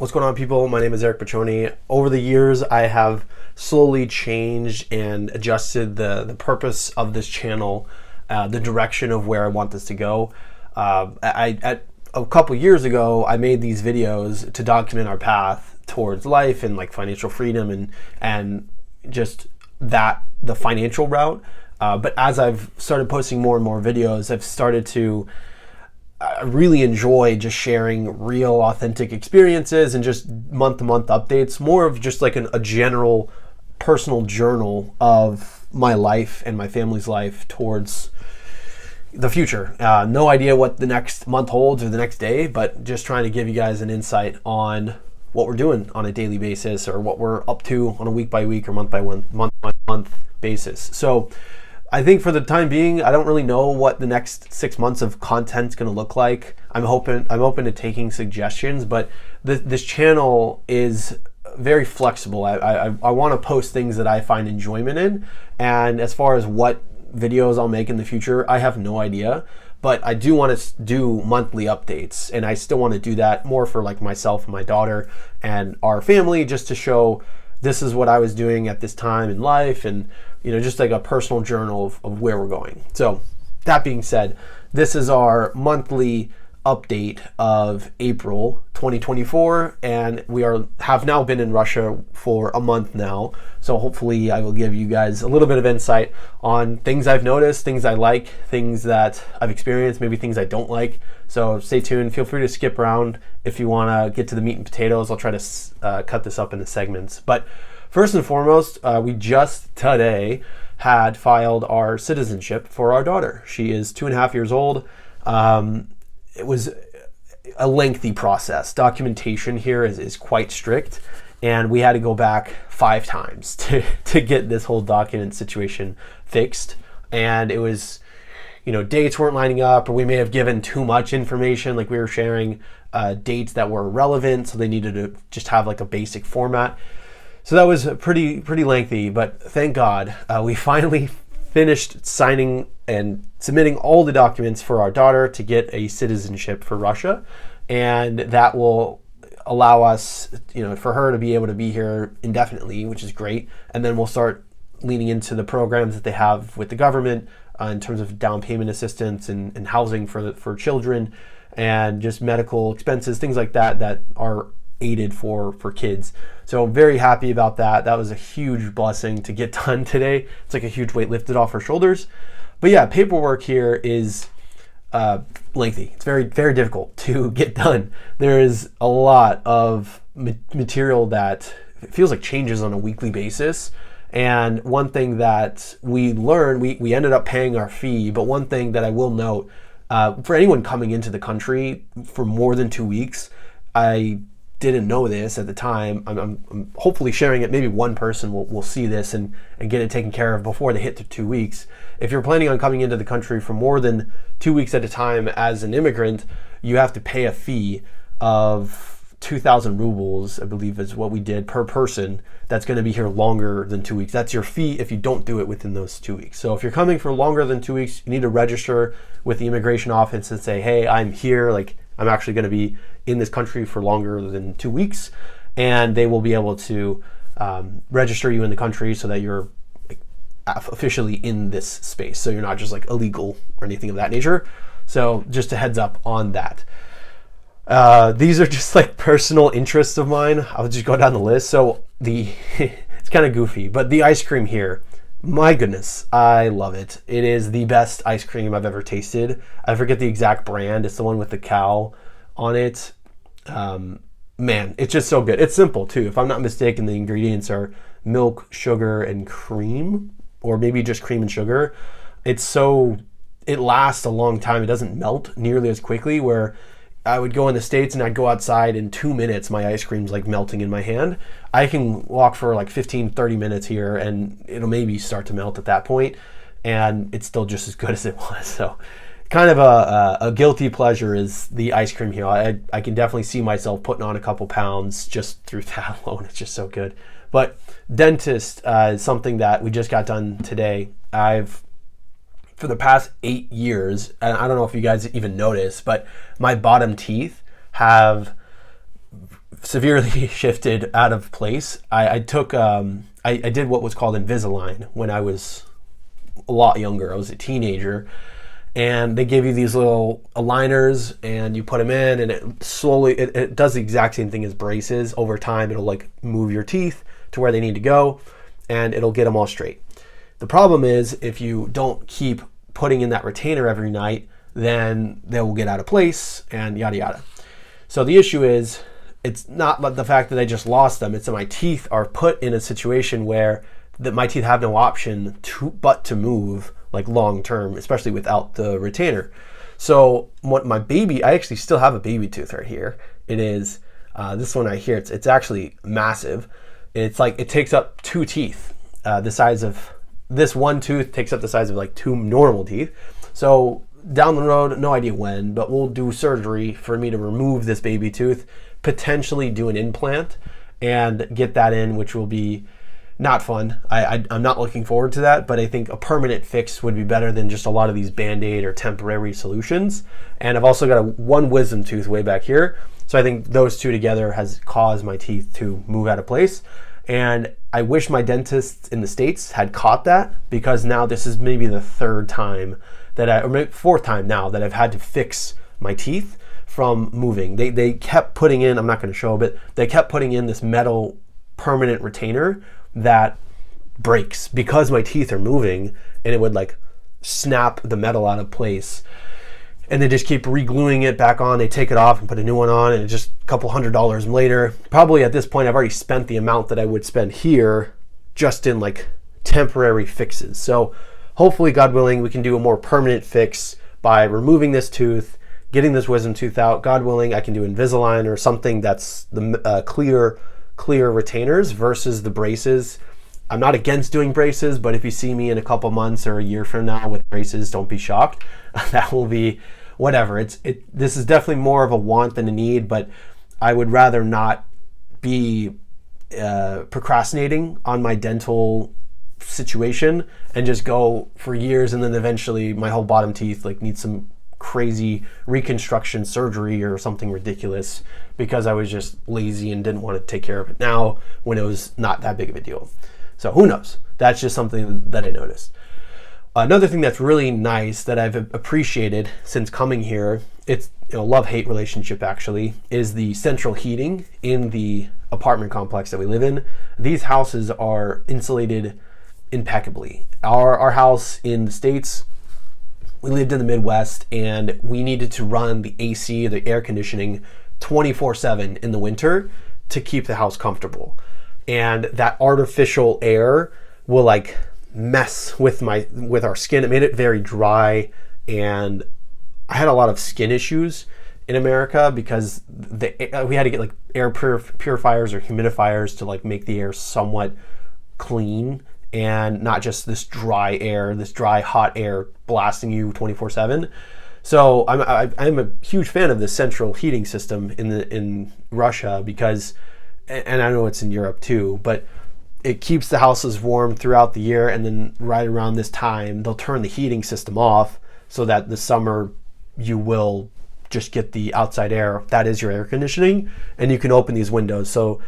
What's going on, people? My name is Eric Piccioni. Over the years, I have slowly changed and adjusted the purpose of this channel, the direction of where I want this to go. At a couple years ago, I made these videos to document our path towards life and like financial freedom and just the financial route. But as I've started posting more and more videos, I've started to I really enjoy just sharing real, authentic experiences and just month-to-month updates, more of just like a general personal journal of my life and my family's life towards the future. No idea what the next month holds or the next day, but just trying to give you guys an insight on what we're doing on a daily basis or what we're up to on a week-by-week or month-by-month basis. So I think for the time being, I don't really know what the next 6 months of content is going to look like. I'm open to taking suggestions, but this channel is very flexible. I want to post things that I find enjoyment in, and as far as what videos I'll make in the future, I have no idea. But I do want to do monthly updates, and I still want to do that more for like myself and my daughter and our family, just to show this is what I was doing at this time in life, and just like a personal journal of where we're going. So that being said, this is our monthly update of April 2024, and we have now been in Russia for a month now. So hopefully I will give you guys a little bit of insight on things I've noticed, things I like, things that I've experienced, maybe things I don't like. So stay tuned. Feel free to skip around if you want to get to the meat and potatoes. I'll try to cut this up into segments. But first and foremost, we just today had filed our citizenship for our daughter. She is 2.5 years old. It was a lengthy process. Documentation here is quite strict, and we had to go back 5 times to get this whole document situation fixed. And it was, dates weren't lining up, or we may have given too much information. Like we were sharing dates that were relevant, so they needed to just have like a basic format. So that was pretty lengthy, but thank God we finally finished signing and submitting all the documents for our daughter to get a citizenship for Russia, and that will allow us, for her to be able to be here indefinitely, which is great. And then we'll start leaning into the programs that they have with the government in terms of down payment assistance and housing for children, and just medical expenses, things like that are aided for kids. So I'm very happy about that. That was a huge blessing to get done today. It's like a huge weight lifted off our shoulders. But yeah, paperwork here is lengthy. It's very, very difficult to get done. There is a lot of material that feels like changes on a weekly basis. And one thing that we learned, we ended up paying our fee, but one thing that I will note, for anyone coming into the country for more than 2 weeks, I didn't know this at the time. I'm hopefully sharing it. Maybe one person will see this and get it taken care of before they hit the 2 weeks. If you're planning on coming into the country for more than 2 weeks at a time as an immigrant, you have to pay a fee of 2,000 rubles, I believe is what we did, per person that's going to be here longer than 2 weeks. That's your fee if you don't do it within those 2 weeks. So if you're coming for longer than 2 weeks, you need to register with the immigration office and say, hey, I'm here, like I'm actually going to be in this country for longer than 2 weeks, and they will be able to register you in the country so that you're officially in this space. So you're not just like illegal or anything of that nature. So just a heads up on that. These are just like personal interests of mine. I'll just go down the list. So it's kind of goofy, but the ice cream here, my goodness, I love it. It is the best ice cream I've ever tasted. I forget the exact brand. It's the one with the cow on it. Man, it's just so good. It's simple too. If I'm not mistaken, the ingredients are milk, sugar, and cream, or maybe just cream and sugar. It lasts a long time. It doesn't melt nearly as quickly, where I would go in the States and I'd go outside in 2 minutes, my ice cream's like melting in my hand. I can walk for like 15, 30 minutes here and it'll maybe start to melt at that point, and it's still just as good as it was. So kind of a guilty pleasure is the ice cream here. I can definitely see myself putting on a couple pounds just through that alone. It's just so good. But dentist is something that we just got done today. For the past 8 years, and I don't know if you guys even noticed, but my bottom teeth have severely shifted out of place. I took I did what was called Invisalign when I was a lot younger. I was a teenager, and they give you these little aligners and you put them in, and it does the exact same thing as braces. Over time, it'll like move your teeth to where they need to go, and it'll get them all straight. The problem is if you don't keep putting in that retainer every night, then they will get out of place and yada yada. So the issue is, it's not the fact that I just lost them, it's that my teeth are put in a situation where my teeth have no option but to move like long term, especially without the retainer. So what I actually still have a baby tooth right here. It is this one right here. It's actually massive. It's like it takes up 2 teeth. The size of this one tooth takes up the size of like 2 normal teeth. So down the road, no idea when, but we'll do surgery for me to remove this baby tooth, potentially do an implant and get that in, which will be not fun. I'm not looking forward to that, but I think a permanent fix would be better than just a lot of these Band-Aid or temporary solutions. And I've also got one wisdom tooth way back here. So I think those two together has caused my teeth to move out of place. And I wish my dentists in the States had caught that, because now this is maybe the 3rd time or maybe 4th time now that I've had to fix my teeth from moving. They kept putting in, I'm not going to show, but they kept putting in this metal permanent retainer that breaks because my teeth are moving, and it would like snap the metal out of place. And they just keep re-gluing it back on. They take it off and put a new one on, and it's just a couple $100s later. Probably at this point, I've already spent the amount that I would spend here just in like temporary fixes. So hopefully, God willing, we can do a more permanent fix by removing this tooth, getting this wisdom tooth out. God willing, I can do Invisalign or something that's the clear retainers versus the braces. I'm not against doing braces, but if you see me in a couple months or a year from now with braces, don't be shocked. That will be whatever. This is definitely more of a want than a need, but I would rather not be procrastinating on my dental situation and just go for years, and then eventually my whole bottom teeth like need some crazy reconstruction surgery or something ridiculous because I was just lazy and didn't want to take care of it now when it was not that big of a deal. So who knows? That's just something that I noticed. Another thing that's really nice that I've appreciated since coming here, it's love-hate relationship actually, is the central heating in the apartment complex that we live in. These houses are insulated impeccably. Our house in the States, we lived in the Midwest, and we needed to run the AC, the air conditioning, 24/7 in the winter to keep the house comfortable. And that artificial air will like mess with our skin. It made it very dry, and I had a lot of skin issues in America because we had to get like air purifiers or humidifiers to like make the air somewhat clean and not just this dry air, this dry hot air blasting you 24/7. So I'm a huge fan of the central heating system in Russia because, and I know it's in Europe too, but it keeps the houses warm throughout the year, and then right around this time they'll turn the heating system off so that the summer you will just get the outside air. That is your air conditioning, and you can open these windows. So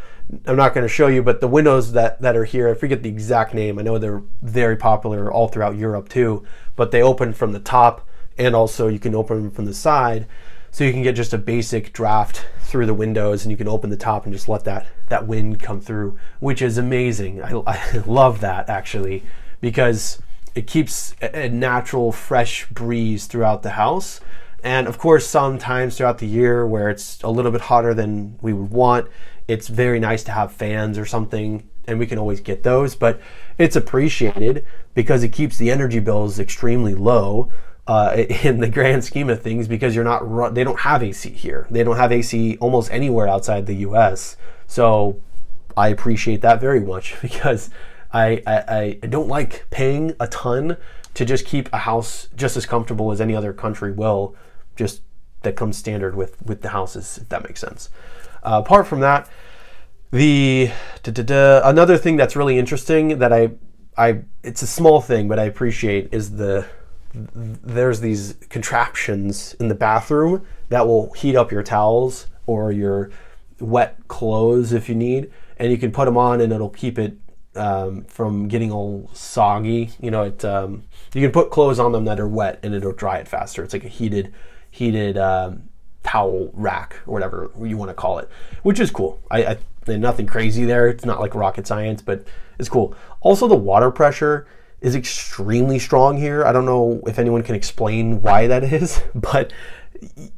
I'm not going to show you, but the windows that are here, I forget the exact name. I know they're very popular all throughout Europe too, but they open from the top, and also you can open them from the side, so you can get just a basic draft through the windows, and you can open the top and just let that wind come through, which is amazing. I love that actually, because it keeps a natural fresh breeze throughout the house. And of course, sometimes throughout the year where it's a little bit hotter than we would want, it's very nice to have fans or something, and we can always get those, but it's appreciated because it keeps the energy bills extremely low in the grand scheme of things, because they don't have AC here. They don't have AC almost anywhere outside the US. So I appreciate that very much, because I don't like paying a ton to just keep a house just as comfortable as any other country will, just that comes standard with the houses, if that makes sense. Apart from that, another thing that's really interesting that it's a small thing, but I appreciate, is there's these contraptions in the bathroom that will heat up your towels or your wet clothes if you need, and you can put them on and it'll keep it from getting all soggy. You know, you can put clothes on them that are wet and it'll dry it faster. It's like a heated towel rack or whatever you want to call it, which is cool. I nothing crazy there. It's not like rocket science, but it's cool. Also, the water pressure is extremely strong here. I don't know if anyone can explain why that is, but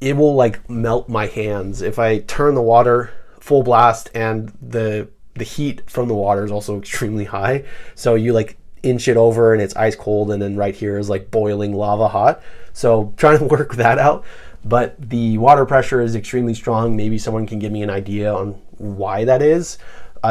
it will like melt my hands if I turn the water full blast, and the heat from the water is also extremely high. So you like inch it over and it's ice cold, and then right here is like boiling lava hot. So trying to work that out. But the water pressure is extremely strong. Maybe someone can give me an idea on why that is.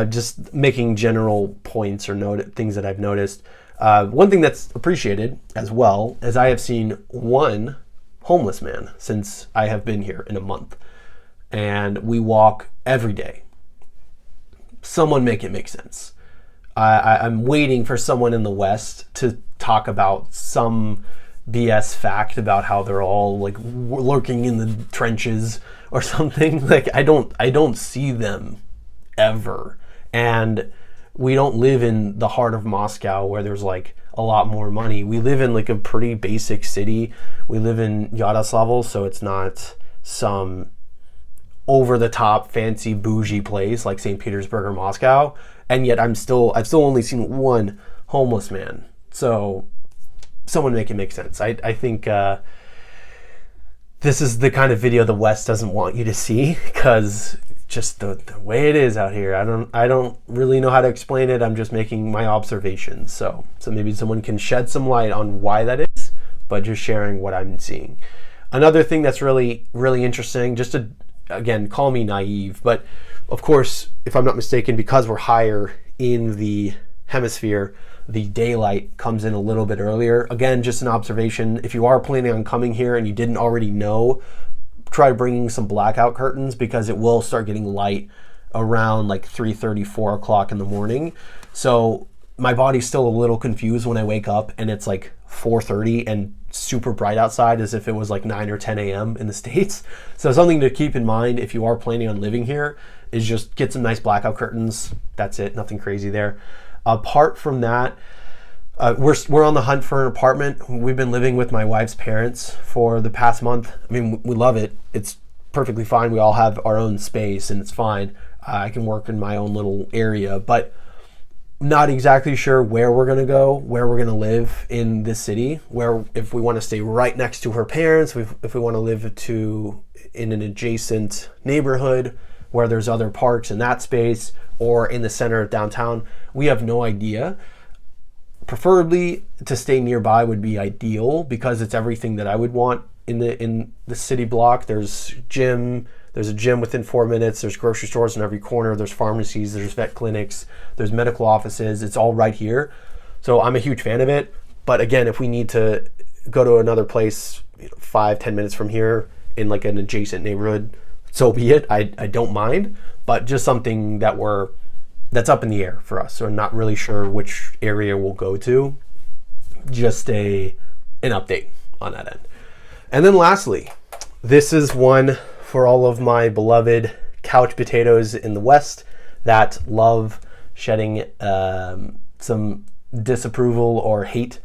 Just making general points or things that I've noticed. One thing that's appreciated as well is I have seen one homeless man since I have been here in a month, and we walk every day. Someone make it make sense. I'm waiting for someone in the West to talk about some BS fact about how they're all like lurking in the trenches or something. Like I don't see them ever, and we don't live in the heart of Moscow where there's like a lot more money. We live in like a pretty basic city. We live in Yaroslavl, so it's not some over the top fancy bougie place like St. Petersburg or Moscow. And yet I've still only seen one homeless man. So someone make it make sense. I think this is the kind of video the West doesn't want you to see, because just the way it is out here. I don't really know how to explain it. I'm just making my observations. So maybe someone can shed some light on why that is, but just sharing what I'm seeing. Another thing that's really, really interesting, just to, again, call me naive, but of course, if I'm not mistaken, because we're higher in the hemisphere, the daylight comes in a little bit earlier. Again, just an observation. If you are planning on coming here and you didn't already know, try bringing some blackout curtains, because it will start getting light around like 3:30, 4 o'clock in the morning. So my body's still a little confused when I wake up and it's like 4:30 and super bright outside, as if it was like 9 or 10 a.m. in the States. So something to keep in mind if you are planning on living here is just get some nice blackout curtains. That's it, nothing crazy there. Apart from that, we're on the hunt for an apartment. We've been living with my wife's parents for the past month. I mean, we love it. It's perfectly fine. We all have our own space and it's fine. I can work in my own little area, but not exactly sure where we're going to go, where we're going to live in this city, where if we want to stay right next to her parents, if we want to live in an adjacent neighborhood where there's other parks in that space, or in the center of downtown. We have no idea. Preferably to stay nearby would be ideal, because it's everything that I would want in the city block. There's a gym within 4 minutes, there's grocery stores in every corner, there's pharmacies, there's vet clinics, there's medical offices. It's all right here. So I'm a huge fan of it. But again, if we need to go to another place 5-10 minutes from here in like an adjacent neighborhood, so be it. I don't mind, but just something that's up in the air for us. So I'm not really sure which area we'll go to. Just an update on that end. And then lastly, this is one for all of my beloved couch potatoes in the West that love shedding some disapproval or hate.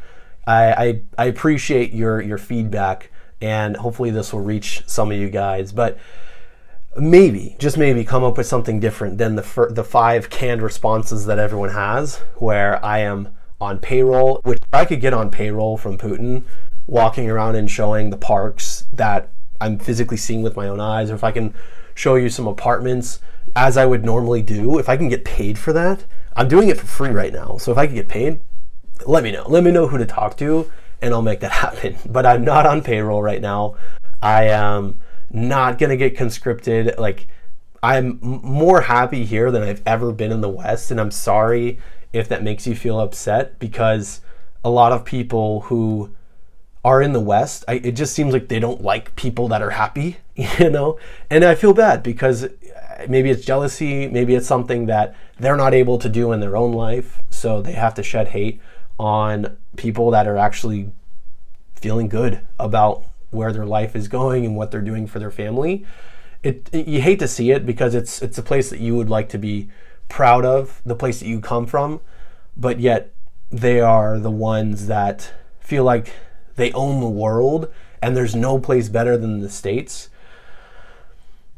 I appreciate your feedback, and hopefully this will reach some of you guys. But maybe, just maybe, come up with something different than the 5 canned responses that everyone has, where I am on payroll, which I could get on payroll from Putin, walking around and showing the parks that I'm physically seeing with my own eyes, or if I can show you some apartments as I would normally do. If I can get paid for that, I'm doing it for free right now. So if I can get paid, let me know. Let me know who to talk to, and I'll make that happen. But I'm not on payroll right now. I am not gonna get conscripted. Like, I'm more happy here than I've ever been in the West, and I'm sorry if that makes you feel upset, because a lot of people who are in the West, it just seems like they don't like people that are happy, and I feel bad, because maybe it's jealousy, maybe it's something that they're not able to do in their own life, so they have to shed hate on people that are actually feeling good about where their life is going and what they're doing for their family. you hate to see it because it's a place that you would like to be proud of, the place that you come from, but yet they are the ones that feel like they own the world and there's no place better than the States.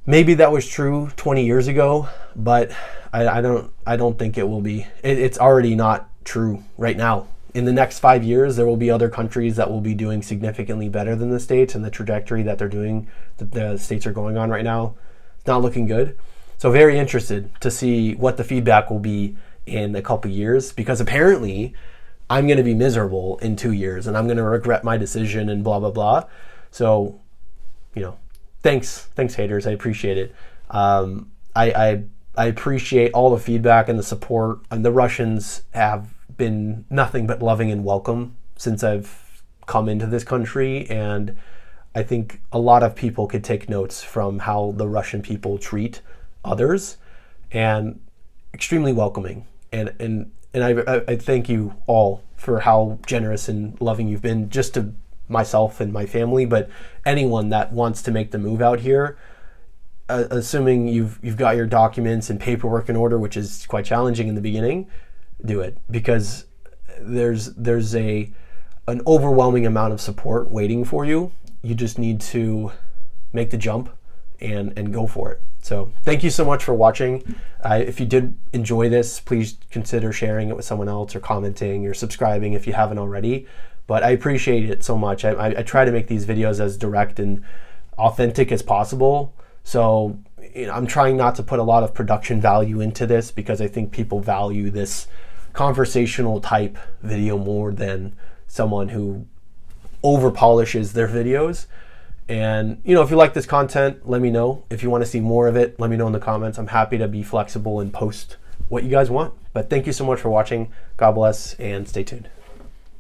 Maybe that was true 20 years ago, but I don't think it will be. It's already not true right now. In the next 5 years, there will be other countries that will be doing significantly better than the States, and the trajectory that they're doing, that the States are going on right now, it's not looking good. So very interested to see what the feedback will be in a couple years, because apparently I'm going to be miserable in 2 years and I'm going to regret my decision and blah, blah, blah. So, thanks haters. I appreciate it. I appreciate all the feedback and the support, and the Russians have been nothing but loving and welcome since I've come into this country, and I think a lot of people could take notes from how the Russian people treat others, and extremely welcoming. And I thank you all for how generous and loving you've been, just to myself and my family, but anyone that wants to make the move out here, assuming you've got your documents and paperwork in order, which is quite challenging in the beginning, do it, because there's an overwhelming amount of support waiting for you. You just need to make the jump and go for it. So thank you so much for watching. If you did enjoy this, please consider sharing it with someone else, or commenting, or subscribing if you haven't already. But I appreciate it so much. I try to make these videos as direct and authentic as possible. So I'm trying not to put a lot of production value into this, because I think people value this conversational type video more than someone who over polishes their videos. And if you like this content, let me know. If you want to see more of it, let me know in the comments. I'm happy to be flexible and post what you guys want. But thank you so much for watching. God bless, and stay tuned.